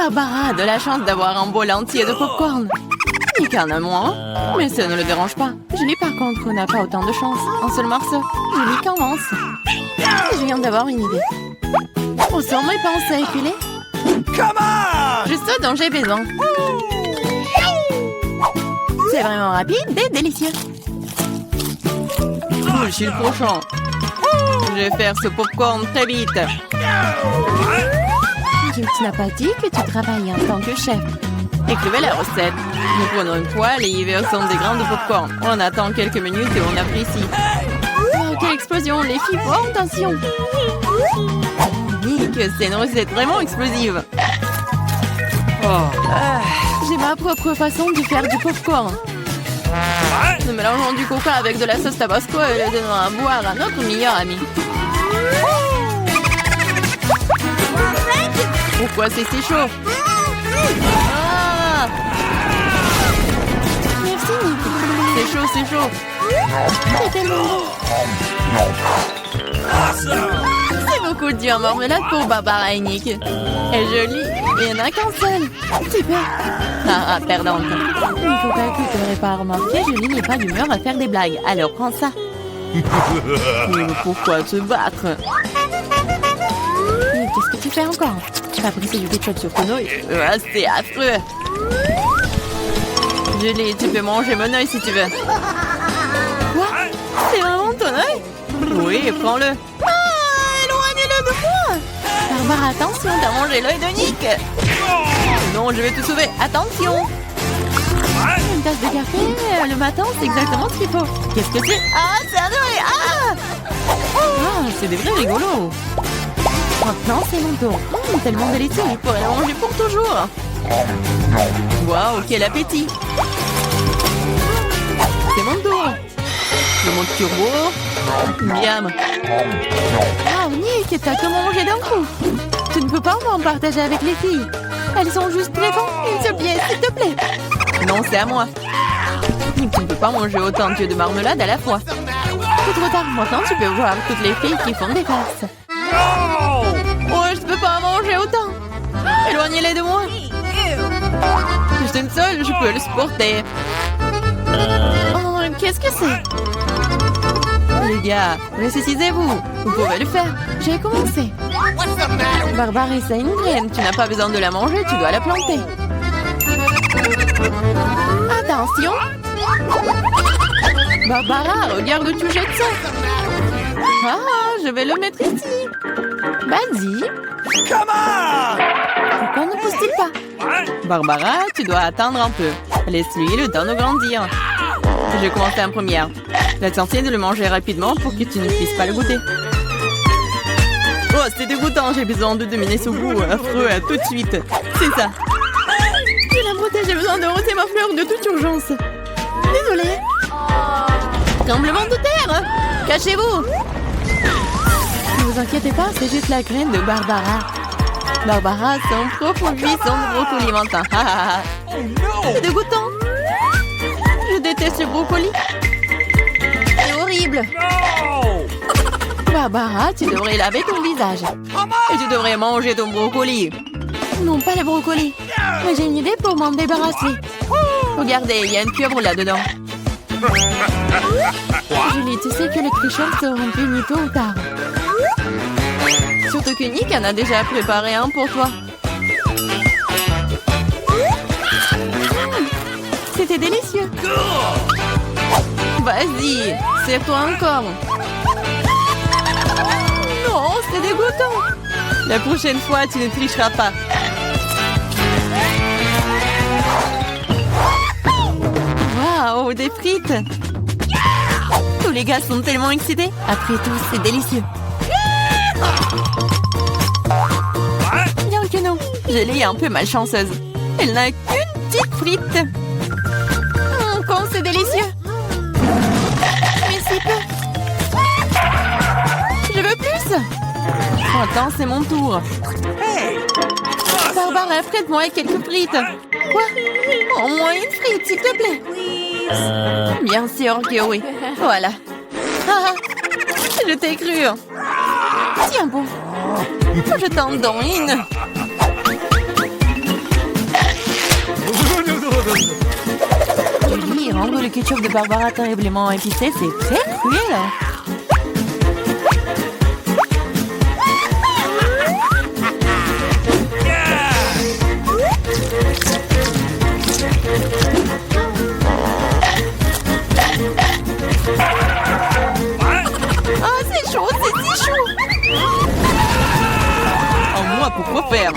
Barbara a de la chance d'avoir un bol entier de popcorn. Nick en a moins, mais ça ne le dérange pas. Julie, par contre, n'a pas autant de chance. Un seul morceau. Julie commence. Je viens d'avoir une idée. Où sont mes pensées épilées? Juste ce dont j'ai besoin. C'est vraiment rapide et délicieux. Je suis le prochain. Je vais faire ce popcorn très vite. Tu n'as pas dit que tu travaillais en tant que chef. Écrivez la recette. Nous prenons une poêle et y versons des grains de popcorn. On attend quelques minutes et on apprécie. Oh, quelle explosion! Les filles, oh, attention! Nick, c'est une recette vraiment explosive. J'ai ma propre façon de faire du popcorn. Nous mélangeons du coca avec de la sauce tabasco et le donnons à boire à notre meilleur ami. Pourquoi c'est si chaud? Ah! Merci, Nick. C'est chaud, c'est chaud. C'est tellement bon. C'est beaucoup de en marmelade pour Barbara et Nick. Elle est jolie. Il n'y en a qu'un seul. Super. Ah, perdante. Nico, que tu n'aurais pas remarqué, Julie n'est pas d'humeur à faire des blagues. Alors prends ça. Mais pourquoi te battre? Qu'est-ce que tu fais encore? Tu vas briser du ketchup sur ton œil. C'est affreux. Julie, tu peux manger mon œil si tu veux. Quoi? C'est vraiment ton œil? Oui, prends-le. Ah, éloignez-le de moi. Barbara, attention, t'as mangé l'œil de Nick. Non, je vais te sauver. Attention. Une tasse de café le matin, c'est exactement ce qu'il faut. Qu'est-ce que c'est? Ah, c'est un œil. Ah, c'est des vrais rigolos. Maintenant, c'est mon tour. Tellement délicieux, je pourrais la manger pour toujours. Waouh, quel appétit. C'est mon tour. Je monte turbo. Miam. Ah, Nick, t'as tout mangé d'un coup. Tu ne peux pas m'en partager avec les filles. Elles sont juste très bonnes. Une seule pièce, s'il te plaît. Non, c'est à moi. Nick, tu ne peux pas manger autant de marmelade à la fois. C'est trop tard. Maintenant, tu peux voir toutes les filles qui font des faces. Oh, je ne peux pas manger autant. Éloignez-les de moi. Je suis une seule, je peux le supporter. Oh, qu'est-ce que c'est? Les gars, ressuscitez-vous. Vous pouvez le faire. J'ai commencé. Barbara, c'est une graine. Tu n'as pas besoin de la manger, tu dois la planter. Attention. Barbara, regarde où tu jettes ça. Ah, je vais le mettre ici. Vas-y. Pourquoi ne pousse-t-il pas? Barbara, tu dois attendre un peu. Laisse-lui le temps de grandir. Je vais commencer en première. L'essentiel de le manger rapidement pour que tu ne puisses pas le goûter. Oh, c'est dégoûtant. J'ai besoin de dominer ce goût affreux à tout de suite. C'est ça. J'ai la beauté, j'ai besoin de rôter ma fleur de toute urgence. Désolée. Tremblement de terre. Cachez-vous. Ne vous inquiétez pas, c'est juste la graine de Barbara. Barbara, son propre buisson de brocoli mentin. C'est dégoûtant. Je déteste le brocoli. C'est horrible. Barbara, tu devrais laver ton visage. Et tu devrais manger ton brocoli. Non, pas le brocoli. Mais j'ai une idée pour m'en débarrasser. Regardez, il y a une pieuvre là-dedans. Julie, tu sais que les tricheurs seront punis tôt ou tard. Surtout que Nick en a déjà préparé un pour toi. C'était délicieux. Vas-y, serre-toi encore. Non, c'est dégoûtant. La prochaine fois, tu ne tricheras pas. Waouh, des frites. Tous les gars sont tellement excités. Après tout, c'est délicieux. Bien que non, Julie est un peu malchanceuse. Elle n'a qu'une petite frite. Quand c'est délicieux. Mais si peu. Je veux plus. Attends, c'est mon tour. Barbara, prête-moi quelques frites. Quoi? Au moins une frite, s'il te plaît. Bien sûr que oui. Voilà. Ah, je t'ai cru. Tiens bon. Je t'en donne une. Julie, rendre le ketchup de Barbara terriblement épicé, c'est très cruel. Ah, c'est chaud, c'est si chaud. Oh, moi, pourquoi faire?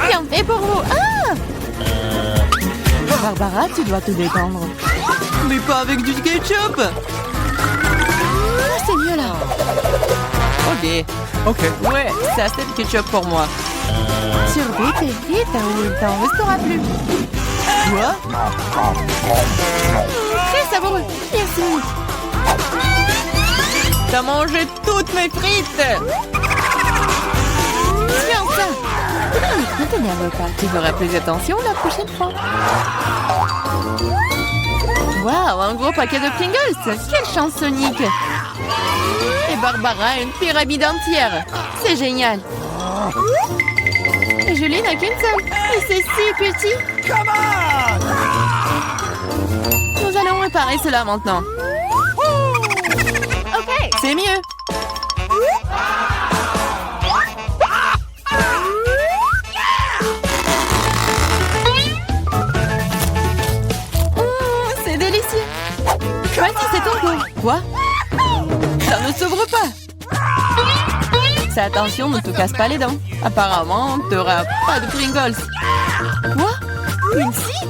Bien fait pour vous. Ah! Barbara, tu dois te détendre. Mais pas avec du ketchup. Ah, c'est mieux là. Ok. Ouais, ça c'est du ketchup pour moi. Surveille tes frites, il t'en restera plus. Quoi? Très savoureux. Merci. T'as mangé toutes mes frites. Tiens ça. Ne t'énerve pas, tu feras plus attention la prochaine fois. Waouh, un gros paquet de Pringles. Quelle chance, Sonic. Et Barbara a une pyramide entière. C'est génial. Et Julie n'a qu'une seule. Et c'est si petit. Nous allons réparer cela maintenant. Ok, c'est mieux. C'est délicieux. Voici, c'est ton tour. Quoi? Ça ne s'ouvre pas. Fais attention, ne te casse pas les dents. Apparemment, tu n'auras pas de Pringles. Quoi? Une scie?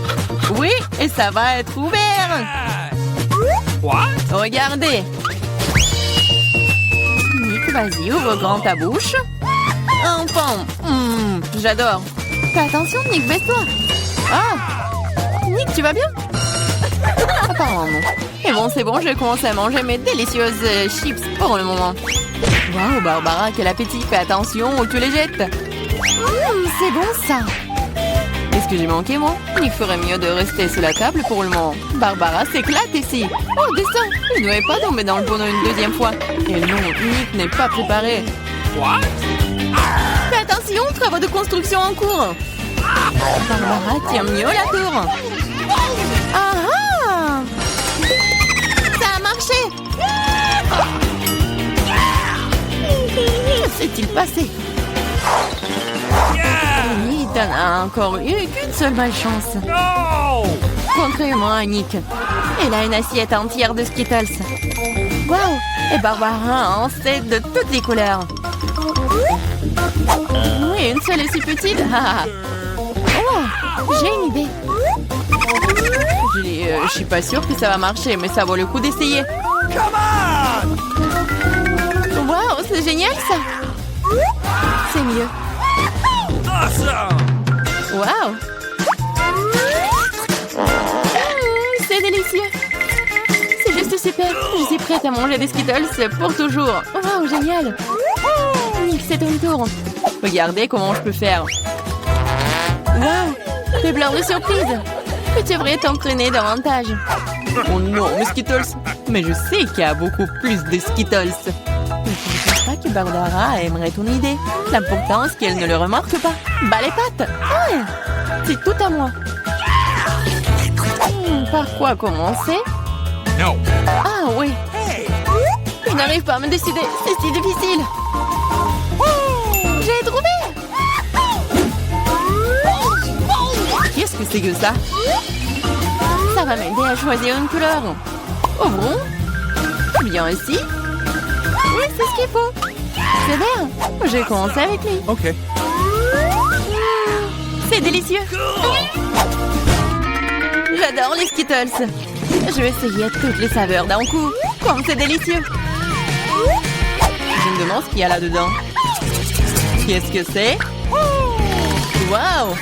Oui, et ça va être ouvert. What? Regardez. Nick, vas-y, ouvre grand ta bouche. Enfin, j'adore. Fais attention, Nick, baisse-toi. Ah, Nick, tu vas bien? Apparemment non. Et bon, c'est bon, je vais commencer à manger mes délicieuses chips pour le moment. Waouh, Barbara, quel appétit. Fais attention où tu les jettes. C'est bon ça. Qu'est-ce que j'ai manqué, moi? Il ferait mieux de rester sous la table pour le moment. Barbara s'éclate ici. Oh, destin, il ne devait pas tomber dans le bonneau une deuxième fois. Et non, Nick n'est pas préparé. What? Fais attention, travaux de construction en cours. Barbara tient mieux la tour. Ah ah! Ça a marché. Que s'est-il passé? Oui, t'en as encore eu qu'une seule malchance. No! Contrairement à Nick. Elle a une assiette entière de Skittles. Waouh! Et Barbara en sait de toutes les couleurs. Oui, une seule est si petite. Oh, j'ai une idée. Je suis pas sûre que ça va marcher, mais ça vaut le coup d'essayer. Come on! Waouh, c'est génial ça. C'est mieux. Awesome! Waouh! C'est délicieux. C'est juste super. Je suis prête à manger des Skittles pour toujours. Waouh, génial. Nick, c'est ton tour. Regardez comment je peux faire. Waouh, t'es plein de surprises. Tu devrais t'entraîner davantage. Oh non, mes Skittles. Mais je sais qu'il y a beaucoup plus de Skittles. Je ne pense pas que Barbara aimerait ton idée. L'important, c'est qu'elle ne le remarque pas. Bas les pattes. Ah, c'est tout à moi. Par quoi commencer? No! Ah oui. Je n'arrive pas à me décider. C'est si difficile. J'ai trouvé. Qu'est-ce que c'est que ça? Ça va m'aider à choisir une couleur. Ouvrons. Bien ici. Oui, c'est ce qu'il faut. C'est bien. Je vais commencer avec lui. Okay. C'est délicieux. J'adore les Skittles. Je vais essayer toutes les saveurs d'un coup. Comme c'est délicieux. Je me demande ce qu'il y a là-dedans. Qu'est-ce que c'est? Waouh!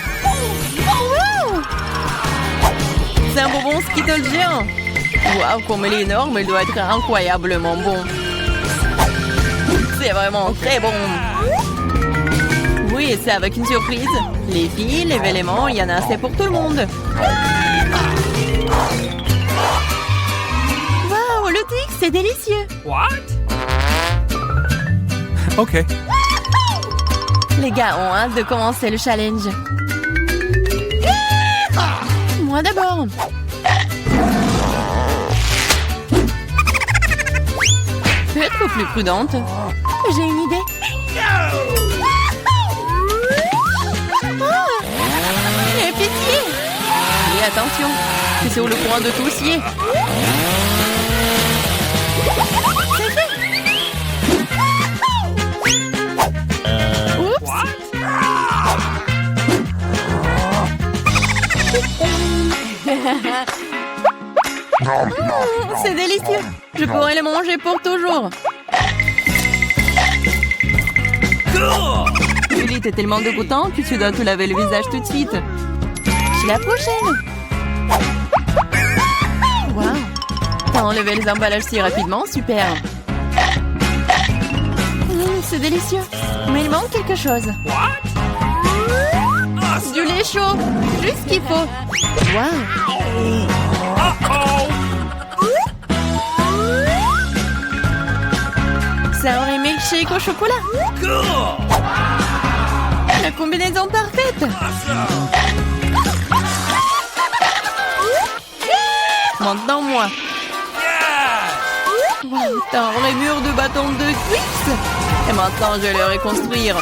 C'est un bonbon Skittles géant. Waouh, comme il est énorme, il doit être incroyablement bon. C'est vraiment très bon. Oui, c'est avec une surprise. Les filles, les éléments, il y en a assez pour tout le monde. Waouh, le tic, c'est délicieux. What? Okay. Les gars ont hâte de commencer le challenge. Moi d'abord. Peux être plus prudente. J'ai une idée. Pitié! Et attention, c'est sur le point de tousser. Oups! C'est délicieux. Je pourrais le manger pour toujours. Julie, t'es tellement dégoûtant que tu dois te laver le visage tout de suite. La prochaine. Wow. T'as enlevé les emballages si rapidement, super. C'est délicieux. Mais il manque quelque chose. Du lait chaud, juste ce qu'il faut. Wow. Ça aurait milkshake au chocolat. La combinaison parfaite. Maintenant, moi. Wow, dans les murs de bâtons de Twix. Et maintenant, je vais le reconstruire.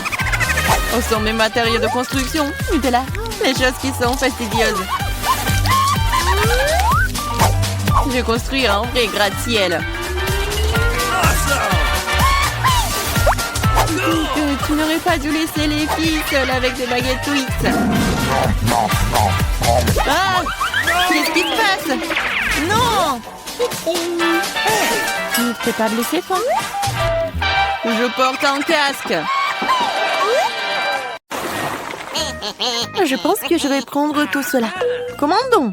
Où sont mes matériaux de construction? Nutella. Les choses qui sont fastidieuses. Je vais construire un vrai gratte-ciel. Tu n'aurais pas dû laisser les filles seules avec des baguettes Twix. Ah! Qu'est-ce qui se passe? Non! T'es pas blessé, toi? Je porte un casque. Je pense que je vais prendre tout cela. Commandons.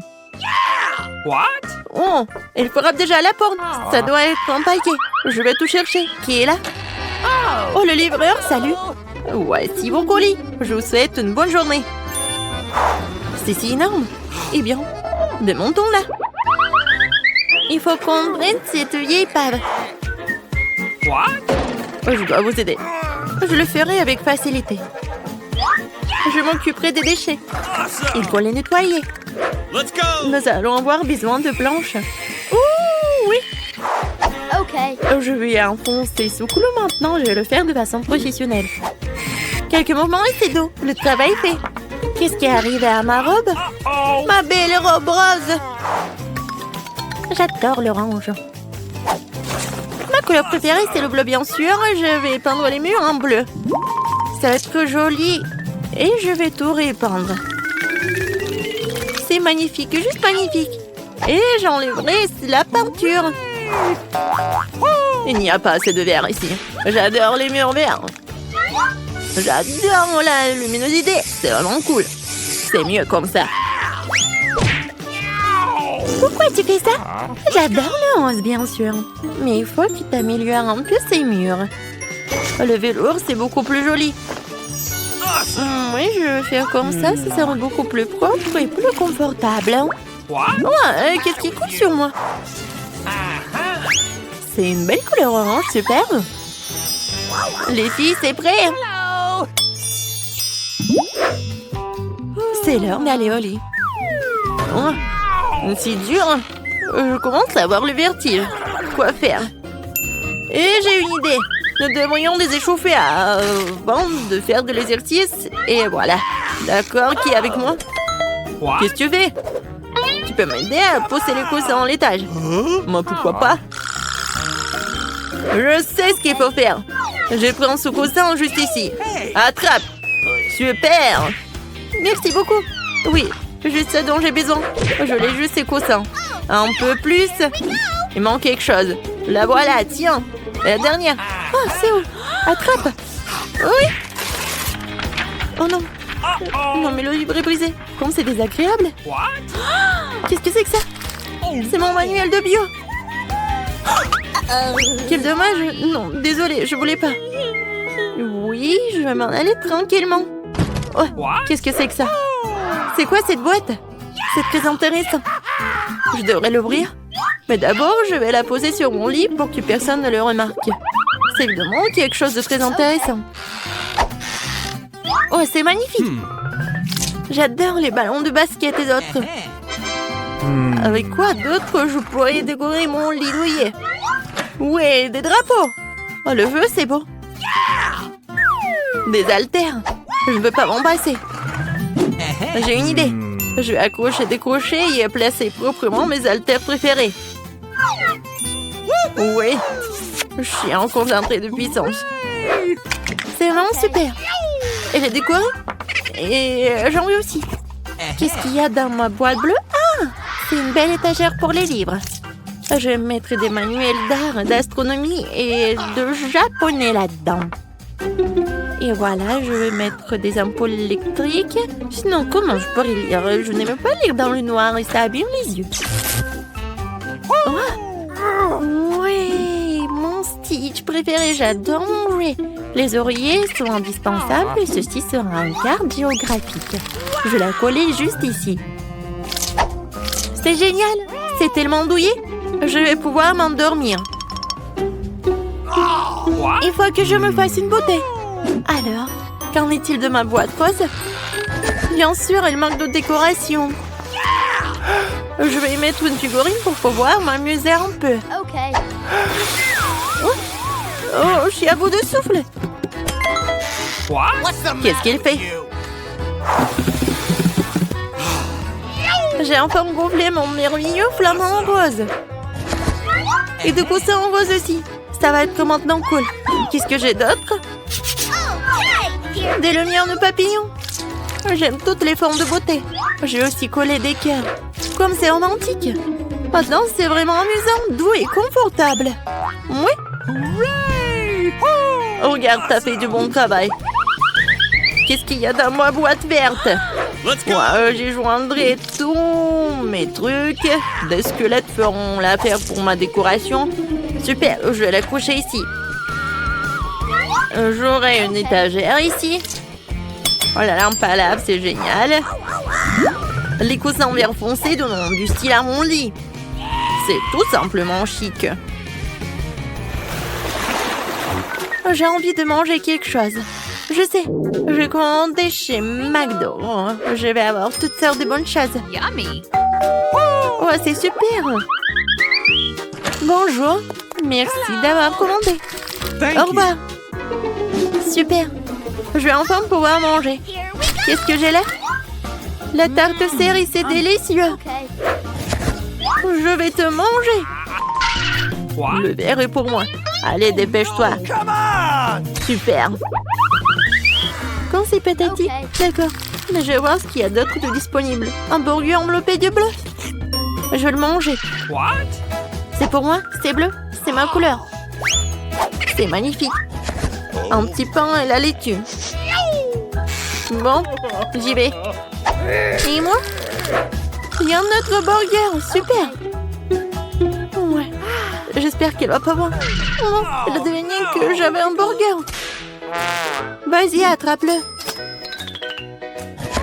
What? Oh, il frappe déjà à la porte. Ça doit être un paquet. Je vais tout chercher. Qui est là? Oh, le livreur, salut. Voici vos colis. Je vous souhaite une bonne journée. C'est si énorme. Eh bien, démontons-la. Il faut prendre cette vieille épave. What? Je dois vous aider. Je le ferai avec facilité. Je m'occuperai des déchets. Il faut les nettoyer. Let's go! Nous allons avoir besoin de planches. Ouh, oui. Ok. Je vais enfoncer ce clou maintenant. Je vais le faire de façon professionnelle. Quelques mouvements et c'est tout. Le travail est fait. Qu'est-ce qui est arrivé à ma robe? Oh! Ma belle robe rose. J'adore l'orange. Ma couleur préférée, c'est le bleu, bien sûr. Je vais peindre les murs en bleu. Ça va être joli. Et je vais tout repeindre. C'est magnifique, juste magnifique. Et j'enlèverai la peinture. Il n'y a pas assez de verre ici. J'adore les murs verts. J'adore la luminosité. C'est vraiment cool. C'est mieux comme ça. Pourquoi tu fais ça? J'adore le rose, bien sûr. Mais il faut que tu t'améliores un peu ces murs. Le velours, c'est beaucoup plus joli. Oui, je vais faire comme ça sera beaucoup plus propre et plus confortable. What? Oh, qu'est-ce qui coule sur moi? C'est une belle couleur orange, super. Les filles, c'est prêt. C'est l'heure d'aller au lit. Oh, c'est dur. Je commence à avoir le vertige. Quoi faire? Et j'ai une idée. Nous devrions les échauffer avant de faire de l'exercice. Et voilà. D'accord, qui est avec moi? What? Qu'est-ce que tu fais? Tu peux m'aider à poser les coussins en l'étage? Moi, pourquoi pas? Je sais ce qu'il faut faire. Je prends ce coussin juste ici. Attrape. Super. Merci beaucoup. Oui, juste ce dont j'ai besoin. Je l'ai juste ces coussins. Un peu plus. Il manque quelque chose. La voilà, tiens. La dernière. Oh, c'est où? Attrape. Oui. Oh non. Non, mais le livre est brisé. Comme c'est désagréable. What? Qu'est-ce que c'est que ça? C'est mon manuel de bio. Quel dommage. Non, désolée, je voulais pas. Oui, je vais m'en aller tranquillement. Oh, qu'est-ce que c'est que ça? C'est quoi cette boîte? C'est très intéressant. Je devrais l'ouvrir. Mais d'abord, je vais la poser sur mon lit pour que personne ne le remarque. C'est évidemment quelque chose de très intéressant. Oh, c'est magnifique. J'adore les ballons de basket et d'autres. Avec quoi d'autre je pourrais décorer mon lit douillet? Ouais, des drapeaux. Oh, le feu, c'est beau. Des haltères. Je ne veux pas m'embrasser. J'ai une idée. Je vais accrocher des crochets et placer proprement mes haltères préférés. Oui, je suis en concentré de puissance. C'est vraiment super. Et j'ai décoré. Et j'en veux aussi. Qu'est-ce qu'il y a dans ma boîte bleue? Ah, c'est une belle étagère pour les livres. Je vais mettre des manuels d'art, d'astronomie et de japonais là-dedans. Et voilà, je vais mettre des ampoules électriques. Sinon, comment je pourrais lire? Je n'aime pas lire dans le noir et ça abîme les yeux. Oh, oui, mon Stitch préféré, j'adore manger. Les oreillers sont indispensables et ceci sera une carte géographique. Je vais la coller juste ici. C'est génial, c'est tellement douillet. Je vais pouvoir m'endormir. Il faut que je me fasse une beauté. Alors, qu'en est-il de ma boîte rose? Bien sûr, elle manque de décoration. Je vais y mettre une figurine pour pouvoir m'amuser un peu. Oh, je suis à bout de souffle. Qu'est-ce qu'il fait? J'ai enfin gonflé mon merveilleux flamant rose. Et de coussins en rose aussi. Ça va être maintenant cool. Qu'est-ce que j'ai d'autre? Des lumières de papillons. J'aime toutes les formes de beauté. J'ai aussi collé des cœurs. Comme c'est romantique. Maintenant, c'est vraiment amusant, doux et confortable. Oui. Oh, regarde, t'as fait du bon travail. Qu'est-ce qu'il y a dans ma boîte verte? Moi, j'y joindrai tous mes trucs. Des squelettes feront l'affaire pour ma décoration. Super, je vais la coucher ici. J'aurai une étagère ici. Oh, la lampe à lave, c'est génial. Les coussins en verre foncé donnent du style à mon lit. C'est tout simplement chic. J'ai envie de manger quelque chose. Je sais, je vais commander chez McDo. Je vais avoir toutes sortes de bonnes choses. Yummy. Oh, c'est super. Bonjour, merci d'avoir commandé. Au revoir. Super, je vais enfin pouvoir manger. Qu'est-ce que j'ai là? La tarte cerise, c'est délicieux. Je vais te manger. Le verre est pour moi. Allez, dépêche-toi. Super. Quand c'est patati? D'accord. Mais je vais voir ce qu'il y a d'autre de disponible. Un burger enveloppé de bleu. Je vais le manger. C'est pour moi, c'est bleu, c'est ma couleur. C'est magnifique. Un petit pain et la laitue. Bon, j'y vais. Et moi? Il y a un autre burger, super. Ouais, j'espère qu'elle va pas voir. Non, elle a deviné que j'avais un burger. Vas-y, attrape-le.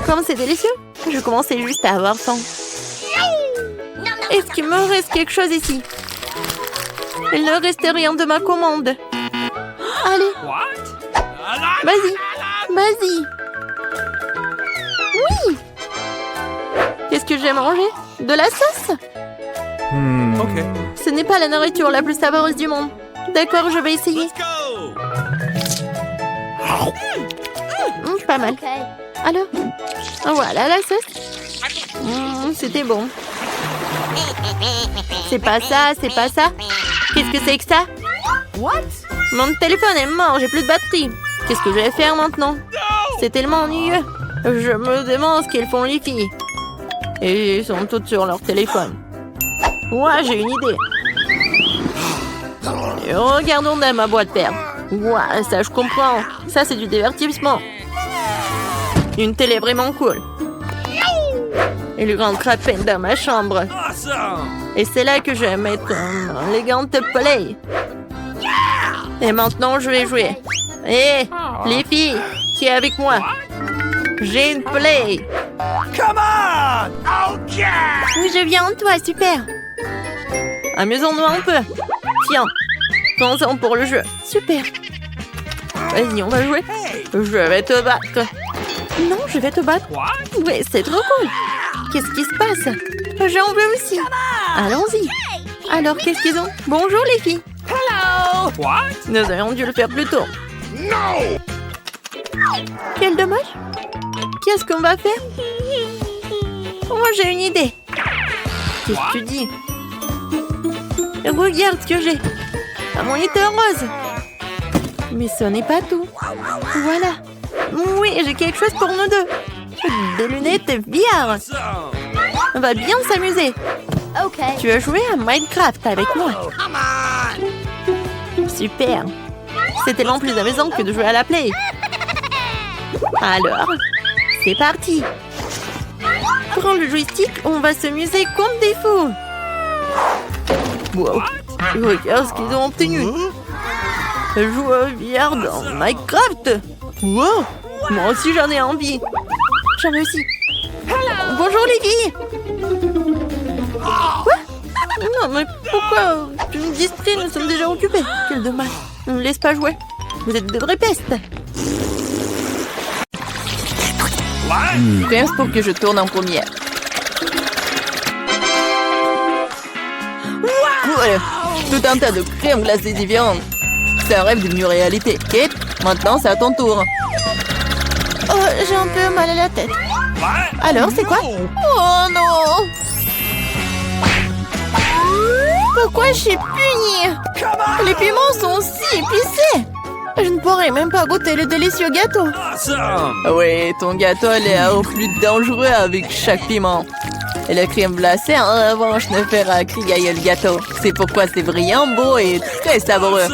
Comme c'est délicieux, je commençais juste à avoir faim. Est-ce qu'il me reste quelque chose ici? Il ne reste rien de ma commande. Allez. Vas-y. Vas-y. Oui. Qu'est-ce que j'ai mangé? De la sauce? Ok. Ce n'est pas la nourriture la plus savoureuse du monde. D'accord, je vais essayer. Pas mal. Alors? Voilà la sauce. C'était bon. C'est pas ça, c'est pas ça. Qu'est-ce que c'est que ça? Mon téléphone est mort, j'ai plus de batterie. Qu'est-ce que je vais faire maintenant? C'est tellement ennuyeux. Je me demande ce qu'elles font les filles. Et elles sont toutes sur leur téléphone. Ouais, j'ai une idée. Et regardons dans ma boîte perte. Ouais, ça je comprends. Ça c'est du divertissement. Une télé vraiment cool. Et le grand crapin dans ma chambre. Et c'est là que je vais mettre un élégant play. Et maintenant je vais jouer. Hé, les filles, qui est avec moi? J'ai une play. Come on! Oh yeah! Oui, je viens de toi, super. Amusons-nous un peu. Tiens, pensons pour le jeu. Super. Vas-y, on va jouer. Je vais te battre. Non, je vais te battre. Ouais, c'est trop cool. Qu'est-ce qui se passe? J'en veux aussi. Allons-y. Alors, qu'est-ce qu'ils ont? Bonjour les filles. Hello! What? Nous aurions dû le faire plus tôt. No! Quel dommage. Qu'est-ce qu'on va faire? Moi, j'ai une idée. Qu'est-ce que tu dis? Regarde ce que j'ai. Un moniteur rose. Mais ce n'est pas tout. Voilà. Oui, j'ai quelque chose pour nous deux. Des lunettes VR. On va bien s'amuser. Tu veux jouer à Minecraft avec moi? Super. C'est tellement plus amusant que de jouer à la Play. Alors, c'est parti. Prends le joystick, on va s'amuser comme des fous. Wow. Regarde ce qu'ils ont obtenu. Jouer VR dans Minecraft. Wow. Moi aussi j'en ai envie. J'en ai aussi. Bonjour les filles. Quoi? Non mais pourquoi tu me distrais? Nous sommes déjà occupés. Quel dommage. Ne me laisse pas jouer. Vous êtes de vraies pestes. Pense pour que je tourne en première. Voilà. Tout un tas de crèmes glacées différentes. C'est un rêve devenu réalité. Kate, maintenant c'est à ton tour. Oh, j'ai un peu mal à la tête. Alors, c'est quoi? Oh non! Pourquoi je suis punie? Les piments sont si épicés. Je ne pourrais même pas goûter le délicieux gâteau. Awesome! Oui, ton gâteau a l'air plus dangereux avec chaque piment. Et la crème glacée, en revanche, ne fera crier le gâteau. C'est pourquoi c'est brillant, beau et très savoureux.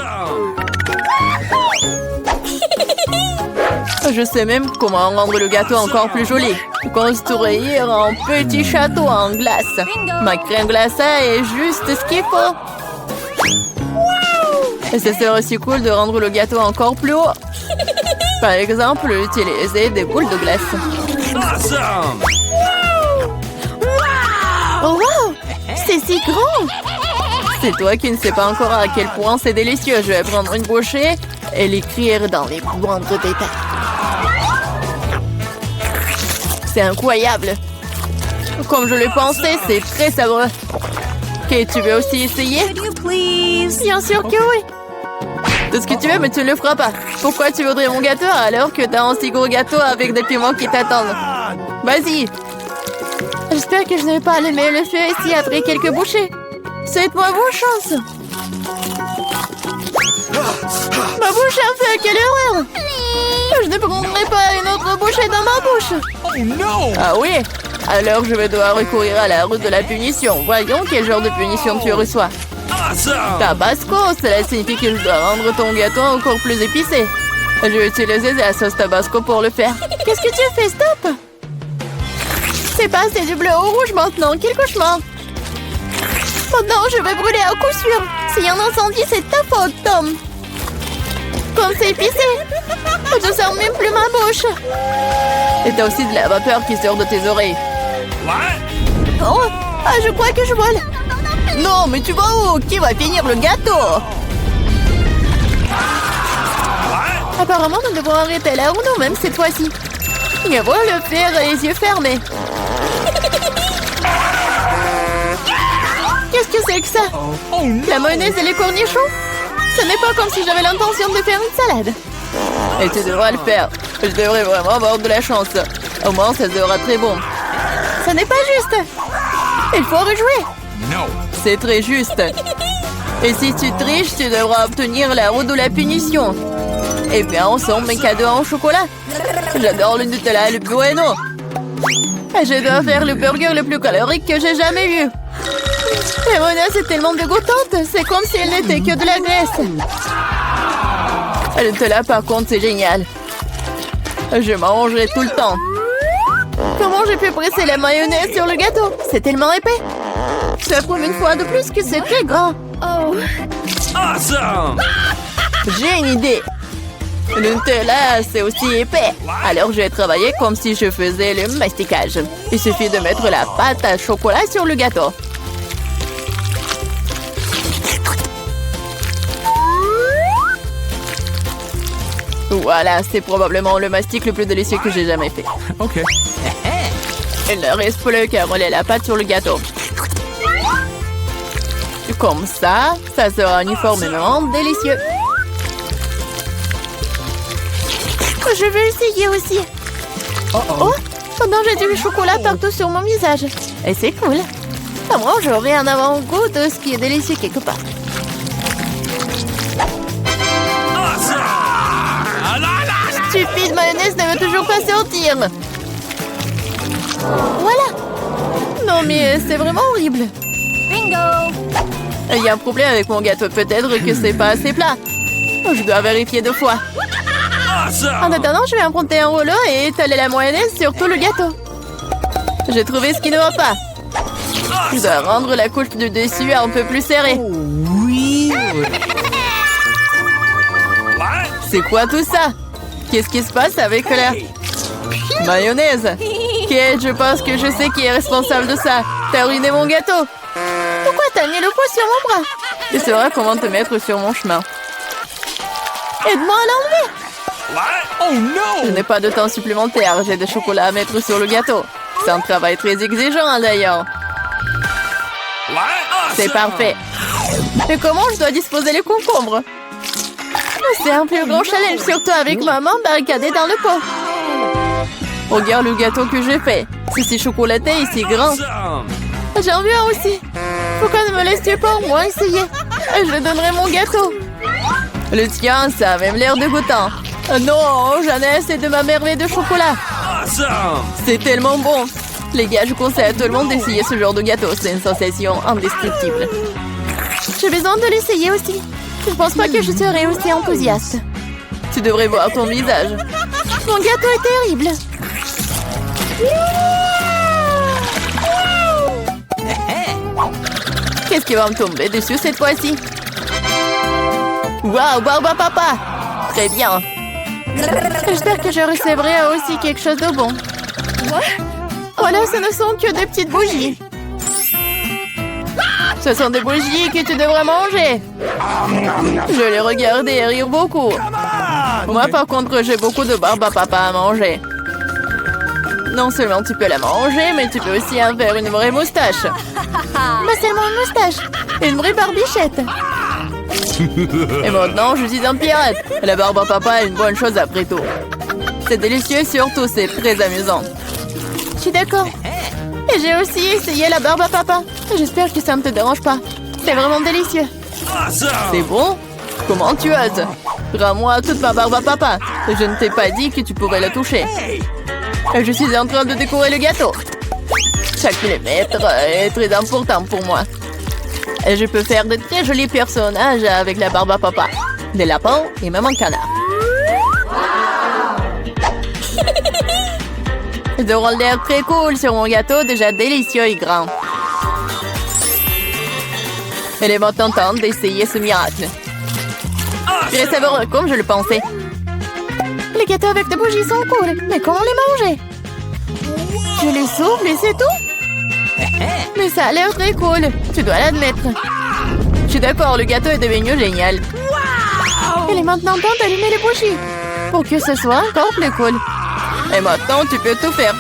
Je sais même comment rendre le gâteau encore plus joli. Construire un petit château en glace. Ma crème glacée est juste ce qu'il faut. Et ce serait aussi cool de rendre le gâteau encore plus haut. Par exemple, utiliser des boules de glace. Awesome! Oh wow! C'est si grand! C'est toi qui ne sais pas encore à quel point c'est délicieux. Je vais prendre une bouchée et l'écrire dans les moindres détails. C'est incroyable. Comme je le pensais, c'est très savoureux. Ok, tu veux aussi essayer? Bien sûr que oui. Tout ce que tu veux, mais tu ne le feras pas. Pourquoi tu voudrais mon gâteau alors que t'as un si gros gâteau avec des piments qui t'attendent? Vas-y. J'espère que je ne vais pas allumer le feu ici après quelques bouchées. Souhaite-moi bonne chance. Ma bouche est un feu, quelle horreur! Je ne prendrai pas une autre bouchée dans ma bouche. Oh no! Ah oui? Alors je vais devoir recourir à la route de la punition. Voyons quel genre de punition tu reçois. Awesome! Tabasco, cela signifie que je dois rendre ton gâteau encore plus épicé. Je vais utiliser la sauce Tabasco pour le faire. Qu'est-ce que tu fais? Stop! C'est passé du bleu au rouge maintenant. Quel cauchemar! Oh non, je vais brûler à coup sûr. S'il y a un incendie, c'est ta faute, Tom. Comme c'est épicé. Je sens même plus ma bouche. Et t'as aussi de la vapeur qui sort de tes oreilles. What? Oh, ah, je crois que je vole. Non, mais tu vas où? Qui va finir le gâteau? Apparemment, nous devons arrêter la roue nous-mêmes cette fois-ci. Mieux vaut le faire les yeux fermés. Qu'est-ce que c'est que ça? Oh no! La mayonnaise et les cornichons? Ce n'est pas comme si j'avais l'intention de faire une salade. Et tu devras le faire. Je devrais vraiment avoir de la chance. Au moins, ça sera très bon. Ce n'est pas juste. Il faut rejouer. No! C'est très juste. Et si tu triches, tu devras obtenir la roue de la punition. Eh bien, on sent mes cadeaux en chocolat. J'adore le Nutella le Bueno. Et je dois faire le burger le plus calorique que j'ai jamais vu. La mayonnaise est tellement dégoûtante. C'est comme si elle n'était que de la graisse. Le Nutella, par contre, c'est génial. Je mangerai tout le temps. Comment j'ai pu presser la mayonnaise sur le gâteau? C'est tellement épais. Ça prouve une fois de plus que c'est très gras. Oh. Awesome! J'ai une idée. Le Nutella, c'est aussi épais. Alors, je vais travailler comme si je faisais le masticage. Il suffit de mettre la pâte à chocolat sur le gâteau. Voilà, c'est probablement le mastic le plus délicieux que j'ai jamais fait. Okay. Il ne reste plus qu'à rouler la pâte sur le gâteau. Comme ça sera uniformément délicieux. Je veux essayer aussi. Oh, pendant j'ai du chocolat partout sur mon visage. Et c'est cool. Moi, j'aurais un avant-goût de ce qui est délicieux quelque part. Awesome! Ah là là! Stupide mayonnaise ne veut toujours pas sortir. Voilà. Non mais c'est vraiment horrible. Bingo. Il y a un problème avec mon gâteau. Peut-être que c'est pas assez plat. Je dois vérifier 2 fois. En Awesome! attendant, je vais emprunter un rouleau et étaler la mayonnaise sur tout le gâteau. J'ai trouvé ce qui ne va pas. Je dois rendre la couche du dessus un peu plus serrée. What? C'est quoi tout ça? Qu'est-ce qui se passe avec la mayonnaise? Kate, je pense que je sais qui est responsable de ça. T'as ruiné mon gâteau. Pourquoi t'as mis le poids sur mon bras? Tu sauras comment te mettre sur mon chemin. Aide-moi à l'enlever. What? Oh Je no! n'ai pas de temps supplémentaire. J'ai des chocolats à mettre sur le gâteau. C'est un travail très exigeant d'ailleurs. What? C'est Awesome! parfait. Et comment je dois disposer les concombres? C'est un plus grand challenge, surtout avec maman barricadée dans le pot. Regarde le gâteau que j'ai fait. C'est si chocolaté et si grand. Awesome! J'en veux un aussi. Pourquoi ne me laisses-tu pas au moins essayer? Je donnerai mon gâteau. Le tien, ça a même l'air dégoûtant. Non, j'en ai assez de ma merveille de chocolat. Awesome! C'est tellement bon. Les gars, je conseille à tout le monde d'essayer ce genre de gâteau. C'est une sensation indescriptible. J'ai besoin de l'essayer aussi. Je ne pense pas que je serai aussi enthousiaste. Tu devrais voir ton visage. Mon gâteau est terrible. Qu'est-ce qui va me tomber dessus cette fois-ci? Waouh, Barba Papa! Très bien. J'espère que je recevrai aussi quelque chose de bon. Voilà, ce ne sont que des petites bougies. Ce sont des bougies que tu devrais manger. Je les regardais et rire beaucoup. Moi, par contre, j'ai beaucoup de barbe à papa à manger. Non seulement tu peux la manger, mais tu peux aussi en faire une vraie moustache. Mais seulement une moustache. Une vraie barbichette. Et maintenant, je suis un pirate. La barbe à papa est une bonne chose après tout. C'est délicieux et surtout, c'est très amusant. Je suis d'accord. Et j'ai aussi essayé la barbe à papa. J'espère que ça ne te dérange pas. C'est vraiment délicieux. Awesome! C'est bon? Comment tu oses? Rends-moi toute ma barbe à papa. Je ne t'ai pas dit que tu pourrais la toucher. Et je suis en train de décorer le gâteau. Chaque millimètre est très important pour moi. Et je peux faire de très jolis personnages avec la barbe à papa. Des lapins et même un canard. Ils auront l'air très cool sur mon gâteau, déjà délicieux et grand. Il est maintenant temps d'essayer ce miracle. Très savoureux, comme je le pensais. Les gâteaux avec des bougies sont cool. Mais comment les manger? Je les souffle et c'est tout. Mais ça a l'air très cool, tu dois l'admettre. Je suis d'accord, le gâteau est devenu génial. Il est maintenant temps d'allumer les bougies. Pour que ce soit encore plus cool. Et maintenant, tu peux tout faire.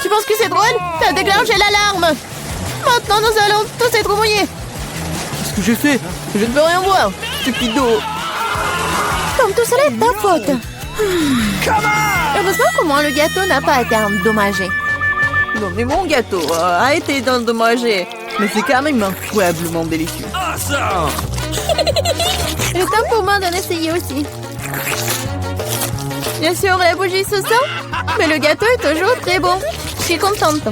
Tu penses que c'est drôle? T'as déclenché l'alarme. Maintenant, nous allons tous être mouillés. Qu'est-ce que j'ai fait? Je ne peux rien voir, stupido. Comme tout cela est ta faute. Heureusement qu'au moins le gâteau n'a pas été endommagé. Non, mais mon gâteau a été endommagé. Mais c'est quand même incroyablement délicieux. Awesome! Il est temps pour moi d'en essayer aussi. Bien sûr, la bougie se sent, mais le gâteau est toujours très bon. Je suis contente.